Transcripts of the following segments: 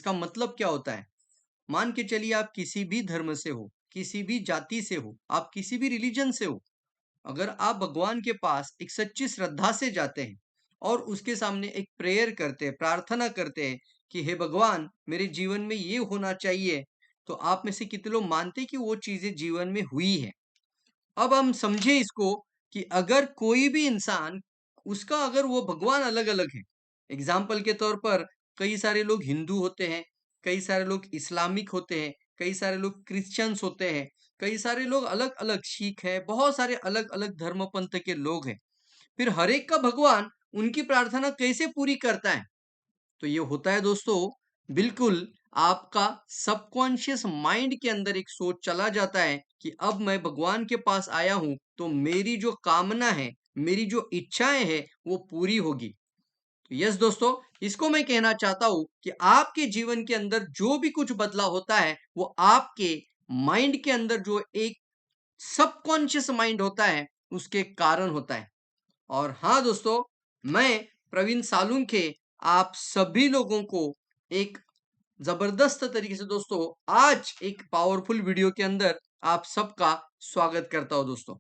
इसका मतलब क्या होता है? मान के चलिए आप किसी भी धर्म से हो, किसी भी जाति से हो, आप किसी भी रिलीजन से हो, अगर आप भगवान के पास एक सच्ची श्रद्धा से जाते हैं और उसके सामने एक प्रेयर करते हैं, प्रार्थना करते हैं कि हे भगवान मेरे जीवन में ये होना चाहिए, तो आप में से कितने लोग मानते हैं कि वो चीजें जीवन में हुई है? अब हम समझे इसको कि अगर कोई भी इंसान, उसका अगर वो भगवान अलग अलग है, एग्जाम्पल के तौर पर कई सारे लोग हिंदू होते हैं, कई सारे लोग इस्लामिक होते हैं, कई सारे लोग क्रिश्चियंस होते हैं, कई सारे लोग अलग अलग सिख है, बहुत सारे अलग अलग धर्म पंथ के लोग हैं। फिर हर एक का भगवान उनकी प्रार्थना कैसे पूरी करता है? तो ये होता है दोस्तों, बिल्कुल आपका सबकॉन्शियस माइंड के अंदर एक सोच चला जाता है कि अब मैं भगवान के पास आया हूं तो मेरी जो कामना है, मेरी जो इच्छाएं हैं वो पूरी होगी। तो यस दोस्तों, इसको मैं कहना चाहता हूं कि आपके जीवन के अंदर जो भी कुछ बदलाव होता है वो आपके माइंड के अंदर जो एक सबकॉन्शियस माइंड होता है उसके कारण होता है। और हाँ दोस्तों, मैं प्रवीण सालुंखे आप सभी लोगों को एक जबरदस्त तरीके से दोस्तों आज एक पावरफुल वीडियो के अंदर आप सबका स्वागत करता हूं दोस्तों।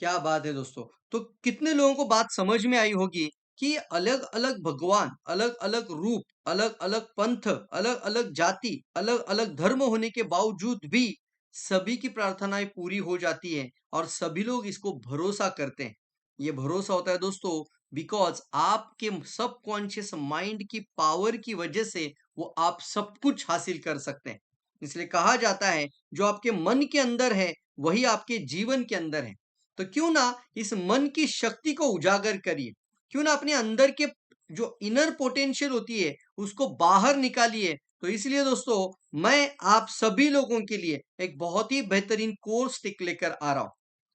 क्या बात है दोस्तों। तो कितने लोगों को बात समझ में आई होगी कि अलग अलग भगवान, अलग अलग रूप, अलग अलग पंथ, अलग अलग जाति, अलग अलग धर्म होने के बावजूद भी सभी की प्रार्थनाएं पूरी हो जाती है और सभी लोग इसको भरोसा करते हैं। ये भरोसा होता है दोस्तों बिकॉज आपके सबकॉन्शियस माइंड की पावर की वजह से वो आप सब कुछ हासिल कर सकते हैं। इसलिए कहा जाता है जो आपके मन के अंदर है वही आपके जीवन के अंदर है। तो क्यों ना इस मन की शक्ति को उजागर करिए, क्यों ना अपने अंदर के जो इनर पोटेंशियल होती है उसको बाहर निकालिए। तो इसलिए दोस्तों मैं आप सभी लोगों के लिए एक बहुत ही बेहतरीन कोर्स लेकर आ रहा हूं।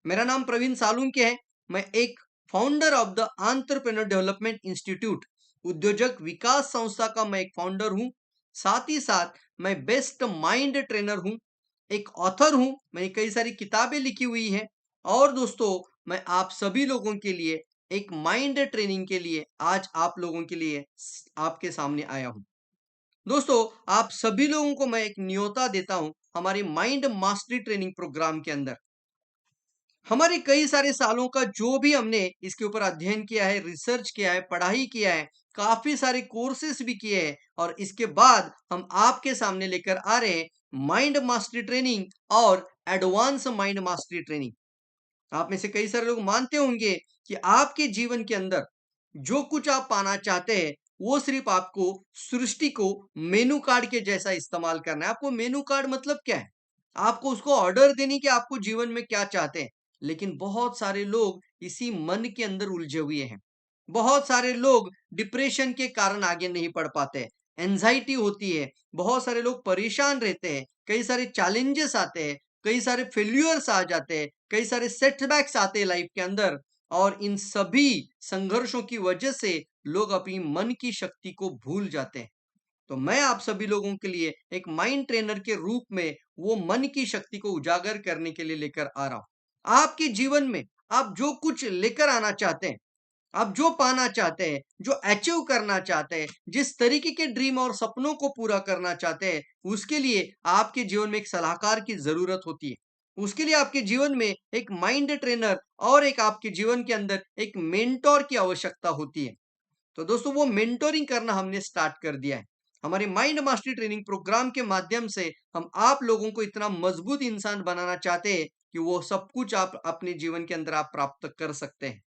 मेरा नाम प्रवीण सालुंके है। मैं एक founder of the entrepreneur development institute, उद्योजक विकास संस्था का मैं एक फाउंडर हूं। साथ ही साथ मैं बेस्ट माइंड ट्रेनर हूं, एक ऑथर हूं, मैंने कई सारी किताबें लिखी हुई हैं। और दोस्तों मैं आप सभी लोगों के लिए एक माइंड ट्रेनिंग के लिए आज आप लोगों के लिए आपके सामने आया हूं। दोस्तों आप सभी लोगों को मैं एक न्योता देता हूं हमारी माइंड मास्टरी ट्रेनिंग प्रोग्राम के अंदर। हमारे कई सारे सालों का जो भी हमने इसके ऊपर अध्ययन किया है, रिसर्च किया है, पढ़ाई किया है, काफी सारे कोर्सेस भी किए हैं और इसके बाद हम आपके सामने लेकर आ रहे हैं माइंड मास्टरी ट्रेनिंग और एडवांस माइंड मास्टरी ट्रेनिंग। आप में से कई सारे लोग मानते होंगे कि आपके जीवन के अंदर जो कुछ आप पाना चाहते हैं वो सिर्फ आपको सृष्टि को मेनू कार्ड के जैसा इस्तेमाल करना है। आपको मेनू कार्ड मतलब क्या है? आपको उसको ऑर्डर देनी कि आपको जीवन में क्या चाहते हैं। लेकिन बहुत सारे लोग इसी मन के अंदर उलझे हुए हैं। बहुत सारे लोग डिप्रेशन के कारण आगे नहीं बढ़ पाते, एंजाइटी होती है, बहुत सारे लोग परेशान रहते हैं, कई सारे चैलेंजेस आते हैं, कई सारे फेल्यूर्स आ जाते हैं, कई सारे सेटबैक्स आते हैं लाइफ के अंदर। और इन सभी संघर्षों की वजह से लोग अपनी मन की शक्ति को भूल जाते हैं। तो मैं आप सभी लोगों के लिए एक माइंड ट्रेनर के रूप में वो मन की शक्ति को उजागर करने के लिए लेकर आ रहा हूं। आपके जीवन में आप जो कुछ लेकर आना चाहते हैं, आप जो पाना चाहते हैं, जो अचीव करना चाहते हैं, जिस तरीके के ड्रीम और सपनों को पूरा करना चाहते हैं, उसके लिए आपके जीवन में एक सलाहकार की जरूरत होती है। उसके लिए आपके जीवन में एक माइंड ट्रेनर और एक आपके जीवन के अंदर एक मेंटोर की आवश्यकता होती है। तो दोस्तों वो मेंटोरिंग करना हमने स्टार्ट कर दिया है। हमारे माइंड मास्टरी ट्रेनिंग प्रोग्राम के माध्यम से हम आप लोगों को इतना मजबूत इंसान बनाना चाहते हैं कि वो सब कुछ आप अपने जीवन के अंदर आप प्राप्त कर सकते हैं।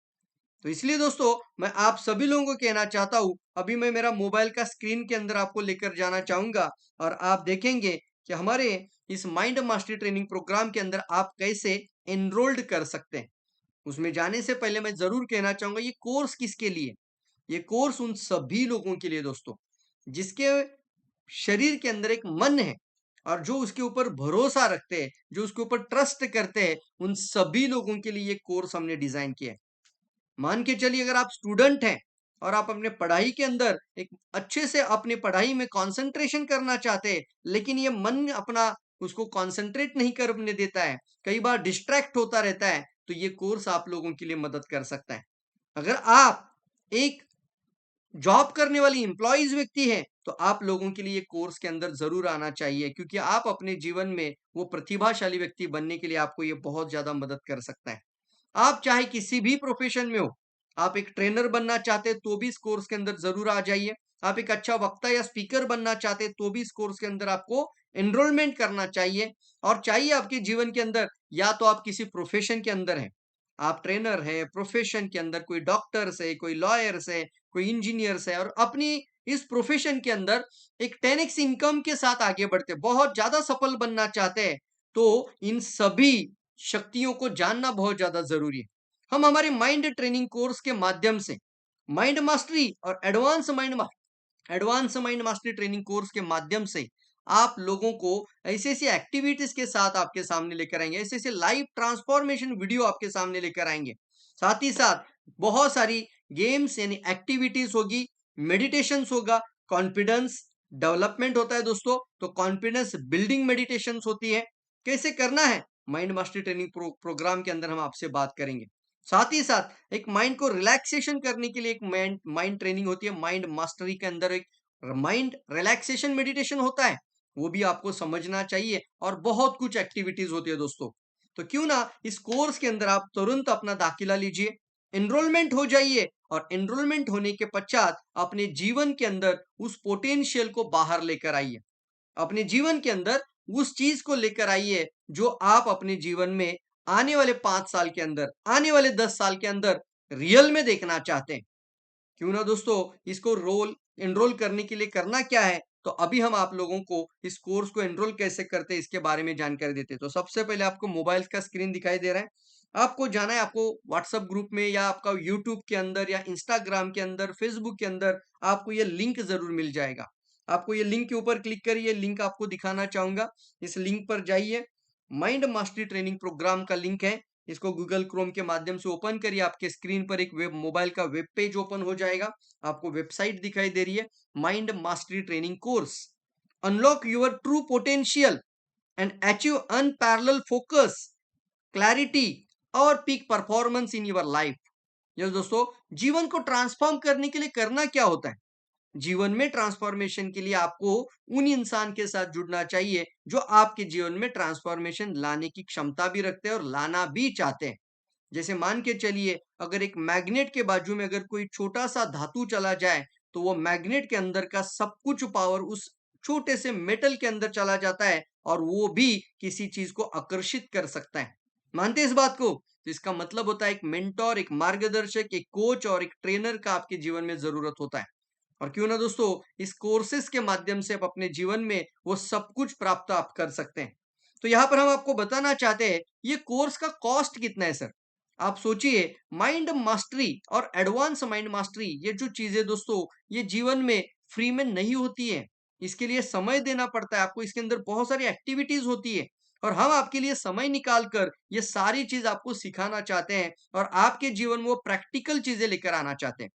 तो इसलिए दोस्तों मैं आप सभी लोगों को कहना चाहता हूं, अभी मैं मेरा मोबाइल का स्क्रीन के अंदर आपको लेकर जाना चाहूंगा और आप देखेंगे कि हमारे इस माइंड मास्टरी ट्रेनिंग प्रोग्राम के अंदर आप कैसे एनरोल्ड कर सकते हैं। उसमें जाने से पहले मैं जरूर कहना चाहूंगा ये कोर्स किसके लिए? ये कोर्स उन सभी लोगों के लिए दोस्तों जिसके शरीर के अंदर एक मन है और जो उसके ऊपर भरोसा रखते हैं, जो उसके ऊपर ट्रस्ट करते हैं, उन सभी लोगों के लिए ये कोर्स हमने डिजाइन किया है। मान के चलिए अगर आप स्टूडेंट हैं और आप अपने पढ़ाई के अंदर एक अच्छे से अपने पढ़ाई में कंसंट्रेशन करना चाहते हैं, लेकिन ये मन अपना उसको कंसंट्रेट नहीं करने देता है, कई बार डिस्ट्रैक्ट होता रहता है, तो ये कोर्स आप लोगों के लिए मदद कर सकता है। अगर आप एक जॉब करने वाली एम्प्लॉइज व्यक्ति है, तो आप लोगों के लिए ये कोर्स के अंदर जरूर आना चाहिए, क्योंकि आप अपने जीवन में वो प्रतिभाशाली व्यक्ति बनने के लिए आपको ये बहुत ज्यादा मदद कर सकता है। आप चाहे किसी भी प्रोफेशन में हो, आप एक ट्रेनर बनना चाहते हैं तो भी इस कोर्स के अंदर जरूर आ जाइए। आप एक अच्छा वक्ता या स्पीकर बनना चाहते हैं तो भी इस कोर्स के अंदर आपको एनरोलमेंट करना चाहिए। और चाहिए आपके जीवन के अंदर, या तो आप किसी प्रोफेशन के अंदर हैं, आप ट्रेनर है, प्रोफेशन के अंदर कोई डॉक्टर्स है, कोई लॉयर्स है, कोई इंजीनियर्स है, और अपनी इस प्रोफेशन के अंदर एक 10x इनकम के साथ आगे बढ़ते, बहुत ज्यादा सफल बनना चाहते हैं, तो इन सभी शक्तियों को जानना बहुत ज्यादा जरूरी है। हम हमारे माइंड ट्रेनिंग कोर्स के माध्यम से माइंड मास्टरी और advance mind mastery training course के माध्यम से आप लोगों को ऐसे ऐसी एक्टिविटीज के साथ आपके सामने लेकर आएंगे, ऐसे ऐसे लाइव ट्रांसफॉर्मेशन वीडियो आपके सामने लेकर आएंगे। साथ ही साथ बहुत सारी गेम्स यानी एक्टिविटीज होगी, मेडिटेशंस होगा, कॉन्फिडेंस डेवलपमेंट होता है दोस्तों, तो कॉन्फिडेंस बिल्डिंग मेडिटेशंस होती है। कैसे करना है, माइंड मास्टरी ट्रेनिंग प्रोग्राम के अंदर हम आपसे बात करेंगे। साथ ही साथ एक माइंड को रिलैक्सेशन करने के लिए एक माइंड माइंड ट्रेनिंग होती है। माइंड मास्टरी के अंदर एक माइंड रिलैक्सेशन मेडिटेशन होता है, वो भी आपको समझना चाहिए, और बहुत कुछ एक्टिविटीज होती है दोस्तों। तो क्यों ना इस कोर्स के अंदर आप तुरंत अपना दाखिला लीजिए, एनरोलमेंट हो जाइए, और एनरोलमेंट होने के पश्चात अपने जीवन के अंदर उस पोटेंशियल को बाहर लेकर आइए। अपने जीवन के अंदर उस चीज को लेकर आइए जो आप अपने जीवन में आने वाले 5 साल के अंदर, आने वाले 10 साल के अंदर रियल में देखना चाहते हैं। क्यों ना दोस्तों, इसको एनरोल करने के लिए करना क्या है, तो अभी हम आप लोगों को इस कोर्स को एनरोल कैसे करते हैं इसके बारे में जानकारी देते हैं। तो सबसे पहले आपको मोबाइल का स्क्रीन दिखाई दे रहा है, आपको जाना है, आपको व्हाट्सएप ग्रुप में या आपका यूट्यूब के अंदर या इंस्टाग्राम के अंदर, फेसबुक के अंदर आपको ये लिंक जरूर मिल जाएगा। आपको ये लिंक के ऊपर क्लिक करिए, लिंक आपको दिखाना चाहूंगा, इस लिंक पर जाइए। माइंड मास्टरी ट्रेनिंग प्रोग्राम का लिंक है, इसको गूगल क्रोम के माध्यम से ओपन करिए, आपके स्क्रीन पर एक मोबाइल का वेब पेज ओपन हो जाएगा। आपको वेबसाइट दिखाई दे रही है, mind mastery training course, unlock your true potential and achieve unparalleled focus, clarity और peak performance in your life. Yes दोस्तों, जीवन को ट्रांसफॉर्म करने के लिए करना क्या होता है, जीवन में ट्रांसफॉर्मेशन के लिए आपको उन इंसान के साथ जुड़ना चाहिए जो आपके जीवन में ट्रांसफॉर्मेशन लाने की क्षमता भी रखते हैं और लाना भी चाहते हैं। जैसे मान के चलिए, अगर एक मैग्नेट के बाजू में अगर कोई छोटा सा धातु चला जाए, तो वो मैग्नेट के अंदर का सब कुछ पावर उस छोटे से मेटल के अंदर चला जाता है, और वो भी किसी चीज को आकर्षित कर सकता है। मानते हैं इस बात को? तो इसका मतलब होता है एक मेंटोर, एक मार्गदर्शक, एक कोच और एक ट्रेनर का आपके जीवन में जरूरत होता है। और क्यों ना दोस्तों, इस कोर्सेस के माध्यम से आप अपने जीवन में वो सब कुछ प्राप्त आप कर सकते हैं। तो यहाँ पर हम आपको बताना चाहते हैं, ये कोर्स का कॉस्ट कितना है सर। आप सोचिए, माइंड मास्टरी और एडवांस माइंड मास्टरी, ये जो चीजें दोस्तों, ये जीवन में फ्री में नहीं होती है। इसके लिए समय देना पड़ता है आपको, इसके अंदर बहुत सारी एक्टिविटीज होती है, और हम आपके लिए समय निकाल कर ये सारी चीज आपको सिखाना चाहते हैं, और आपके जीवन में वो प्रैक्टिकल चीजें लेकर आना चाहते हैं।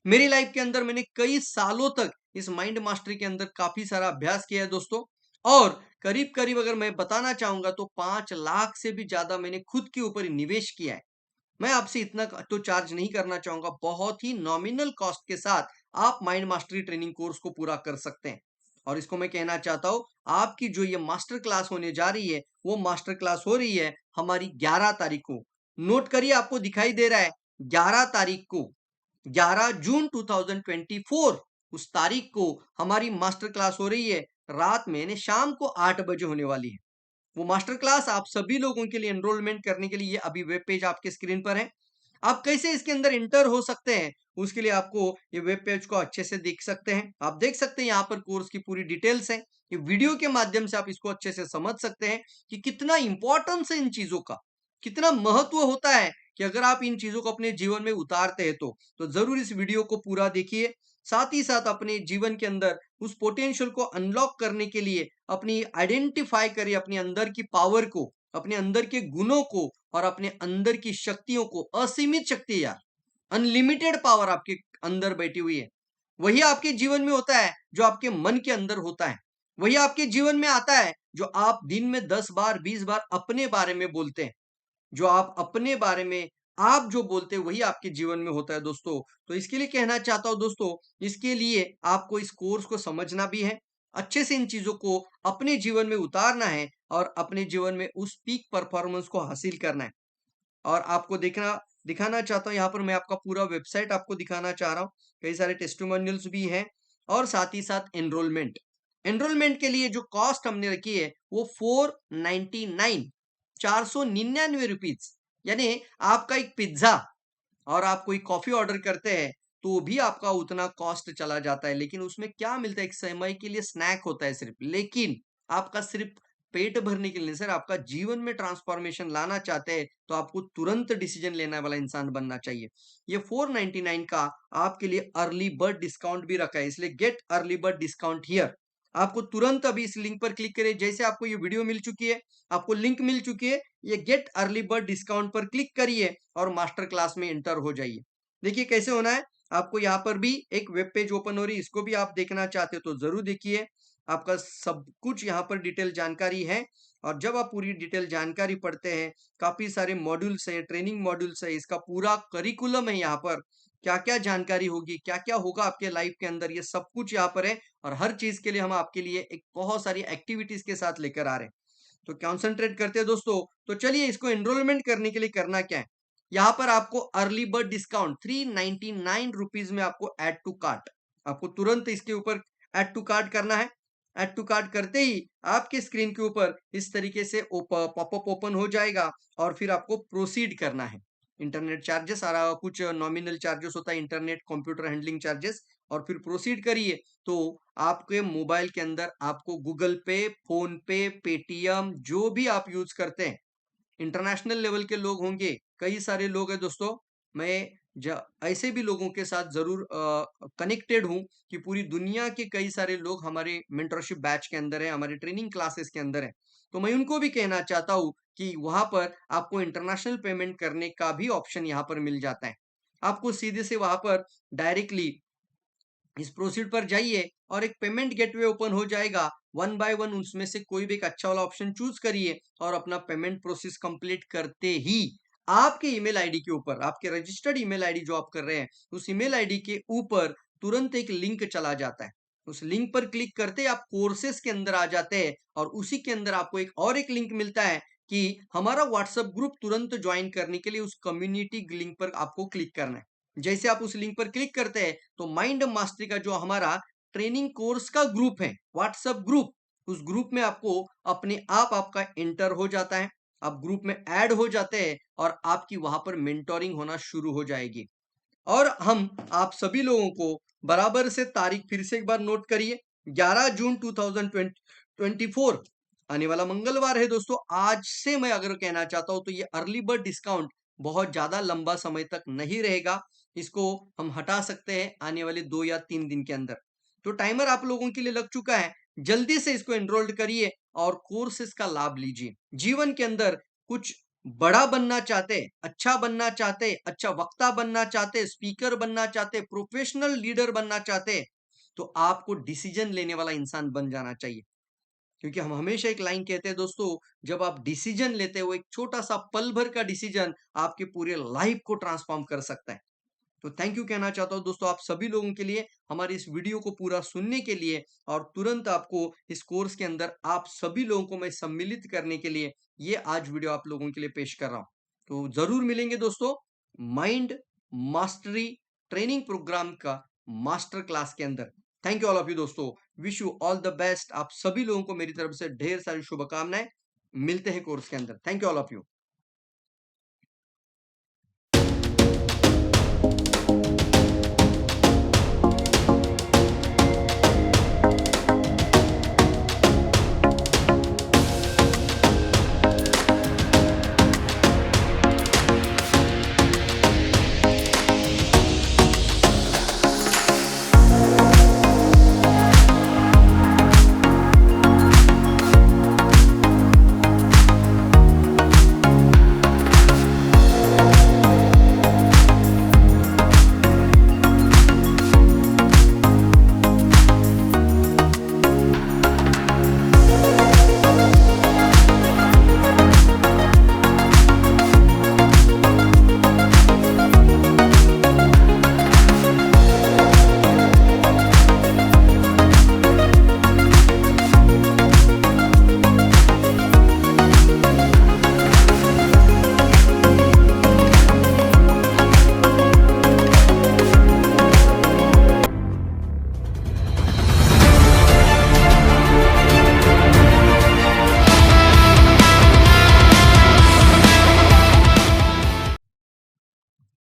मेरी लाइफ के अंदर मैंने कई सालों तक इस माइंड मास्टरी के अंदर काफी सारा अभ्यास किया है दोस्तों, और करीब करीब अगर मैं बताना चाहूंगा तो 5 लाख से भी ज्यादा मैंने खुद के ऊपर निवेश किया है। मैं आपसे इतना तो चार्ज नहीं करना चाहूंगा, बहुत ही नॉमिनल कॉस्ट के साथ आप माइंड मास्टरी ट्रेनिंग कोर्स को पूरा कर सकते हैं। और इसको मैं कहना चाहता हूं, आपकी जो ये मास्टर क्लास होने जा रही है, वो मास्टर क्लास हो रही है हमारी 11 तारीख को। नोट करिए, आपको दिखाई दे रहा है, 11 तारीख को, 11 जून 2024, उस तारीख को हमारी मास्टर क्लास हो रही है, रात में यानी शाम को 8 बजे होने वाली है। वो मास्टर क्लास आप सभी लोगों के लिए एनरोलमेंट करने के लिए ये अभी वेब पेज आपके स्क्रीन पर है। आप कैसे इसके अंदर इंटर हो सकते हैं, उसके लिए आपको ये वेब पेज को अच्छे से देख सकते हैं। आप देख सकते हैं यहाँ पर कोर्स की पूरी डिटेल्स है, ये वीडियो के माध्यम से आप इसको अच्छे से समझ सकते हैं कि कितना इंपॉर्टेंस है इन चीजों का, कितना महत्व होता है, कि अगर आप इन चीजों को अपने जीवन में उतारते हैं तो जरूर इस वीडियो को पूरा देखिए। साथ ही साथ अपने जीवन के अंदर उस पोटेंशियल को अनलॉक करने के लिए अपनी आइडेंटिफाई करिए, अपने अंदर की पावर को, अपने अंदर के गुणों को, और अपने अंदर की शक्तियों को। असीमित शक्ति यार, अनलिमिटेड पावर आपके अंदर बैठी हुई है। वही आपके जीवन में होता है जो आपके मन के अंदर होता है, वही आपके जीवन में आता है जो आप दिन में 10 बार 20 बार अपने बारे में बोलते हैं, जो आप अपने बारे में आप जो बोलते हैं वही आपके जीवन में होता है दोस्तों। तो इसके लिए कहना चाहता हूँ दोस्तों, इसके लिए आपको इस कोर्स को समझना भी है, अच्छे से इन चीज़ों को अपने जीवन में उतारना है और अपने जीवन में उस पीक परफॉर्मेंस को हासिल करना है। और आपको देखना दिखाना चाहता हूँ, यहाँ पर मैं आपका पूरा वेबसाइट आपको दिखाना चाह रहा हूँ। कई सारे टेस्टिमोनियल्स भी हैं और साथ ही साथ एनरोलमेंट। एनरोलमेंट के लिए जो कॉस्ट हमने रखी है वो 499 ₹499, यानी आपका एक पिज्ज़ा और आप कोई कॉफ़ी ऑर्डर करते हैं, तो भी आपका उतना कॉस्ट चला जाता है। लेकिन उसमें क्या मिलता है, एक समय के लिए स्नैक होता है सिर्फ़। लेकिन आपका सिर्फ़ पेट भरने के लिए नहीं सर, आपका जीवन में ट्रांसफ़ॉर्मेशन लाना चाहते हैं, तो आपको तुरंत डिसीज़न लेने वाला इंसान बनना चाहिए। ये 499 का आपके लिए अर्ली बर्ड डिस्काउंट भी रखा है, इसलिए gate early bird discount here. आपको तुरंत अभी इस लिंक पर क्लिक करिए, जैसे आपको ये वीडियो मिल चुकी है, आपको लिंक मिल चुकी है, ये गेट अर्ली बर्ड डिस्काउंट पर क्लिक करिए और मास्टर क्लास में एंटर हो जाइए। देखिए कैसे होना है, आपको यहाँ पर भी एक वेब पेज ओपन हो रही है, इसको भी आप देखना चाहते हो तो ज़रूर देखिए। आपका सब कुछ यहाँ पर डिटेल जानकारी है और जब आप पूरी डिटेल जानकारी पढ़ते हैं, काफ़ी सारे मॉड्यूल्स हैं, ट्रेनिंग मॉड्यूल्स है, इसका पूरा करिकुलम है यहाँ पर। क्या-क्या जानकारी होगी, क्या-क्या होगा आपके लाइफ के अंदर, ये सब कुछ यहाँ पर है और हर चीज़ के लिए हम आपके लिए एक बहुत सारी एक्टिविटीज़ के साथ लेकर आ रहे हैं। तो कॉन्संट्रेट करते हैं दोस्तों। तो चलिए इसको एनरोलमेंट करने के लिए करना क्या है? यहाँ पर आपको अर्ली बर्ड डिस्काउंट ₹399 में आपको ऐड टू कार्ट, आपको तुरंत इसके ऊपर ऐड टू कार्ट करना है। ऐड टू कार्ट करते ही आपके स्क्रीन के ऊपर इस तरीके से पॉपअप ओपन हो जाएगा और फिर आपको प्रोसीड करना है। इंटरनेट चार्जेस सारा कुछ नॉमिनल चार्जेस होता है, इंटरनेट कंप्यूटर हैंडलिंग चार्जेस, और फिर प्रोसीड करिए। तो आपके मोबाइल के अंदर आपको गूगल पे, फ़ोन पे, पेटीएम जो भी आप यूज़ करते हैं, इंटरनेशनल लेवल के लोग होंगे, कई सारे लोग हैं दोस्तों। मैं ज ऐसे भी लोगों के साथ ज़रूर कनेक्टेड हूँ कि पूरी दुनिया के कई सारे लोग हमारे मेंटरशिप बैच के अंदर हैं, हमारे ट्रेनिंग क्लासेस के अंदर हैं। तो मैं उनको भी कहना चाहता हूँ कि वहाँ पर आपको इंटरनेशनल पेमेंट करने का भी ऑप्शन यहाँ पर मिल जाता है। आपको सीधे से वहाँ पर डायरेक्टली इस प्रोसीड पर जाइए और एक पेमेंट गेटवे ओपन हो जाएगा। वन बाय वन उसमें से कोई भी एक अच्छा वाला ऑप्शन चूज करिए और अपना पेमेंट प्रोसेस कंप्लीट करते ही आपके ईमेल आईडी के ऊपर, आपके रजिस्टर्ड ईमेल आईडी जो आप कर रहे हैं, उस ईमेल आईडी के ऊपर तुरंत एक लिंक चला जाता है। उस लिंक पर क्लिक करते ही आप कोर्सेस के अंदर आ जाते हैं और उसी के अंदर आपको एक और एक लिंक मिलता है कि हमारा व्हाट्सएप ग्रुप तुरंत ज्वाइन करने के लिए उस कम्युनिटी लिंक पर आपको क्लिक करना है। जैसे आप उस लिंक पर क्लिक करते हैं तो माइंड मास्टरी का जो हमारा ट्रेनिंग कोर्स का ग्रुप है, व्हाट्सएप ग्रुप, उस ग्रुप में आपको अपने आप आपका एंटर हो जाता है। आप ग्रुप में ऐड हो जाते हैं और आपकी वहां पर मेंटोरिंग होना शुरू हो जाएगी। और हम आप सभी लोगों को बराबर से तारीख फिर से एक बार नोट करिए, 11 जून 2024 आने वाला मंगलवार है दोस्तों। आज से मैं अगर कहना चाहता हूं तो ये अर्ली बर्ड डिस्काउंट बहुत ज्यादा लंबा समय तक नहीं रहेगा, इसको हम हटा सकते हैं आने वाले 2 या 3 दिन के अंदर। तो टाइमर आप लोगों के लिए लग चुका है, जल्दी से इसको एनरोल्ड करिए और कोर्सेज का लाभ लीजिए। जीवन के अंदर कुछ बड़ा बनना चाहते, अच्छा बनना चाहते, अच्छा वक्ता बनना चाहते, स्पीकर बनना चाहते, प्रोफेशनल लीडर बनना चाहते, तो आपको डिसीजन लेने वाला इंसान बन जाना चाहिए। क्योंकि हम हमेशा एक लाइन कहते हैं दोस्तों, जब आप डिसीजन लेते हो, एक छोटा सा पल भर का डिसीजन आपके पूरे लाइफ को ट्रांसफॉर्म कर सकता है। तो थैंक यू कहना चाहता हूँ दोस्तों आप सभी लोगों के लिए, हमारे इस वीडियो को पूरा सुनने के लिए और तुरंत आपको इस कोर्स के अंदर आप सभी लोगों को मैं सम्मिलित करने के लिए ये आज वीडियो आप लोगों के लिए पेश कर रहा हूँ। तो जरूर मिलेंगे दोस्तों माइंड मास्टरी ट्रेनिंग प्रोग्राम का मास्टर क्लास के अंदर। Thank you all of you दोस्तों, wish you all the best. आप सभी लोगों को मेरी तरफ से ढेर सारी शुभकामनाएं। मिलते हैं कोर्स के अंदर। Thank you all of you.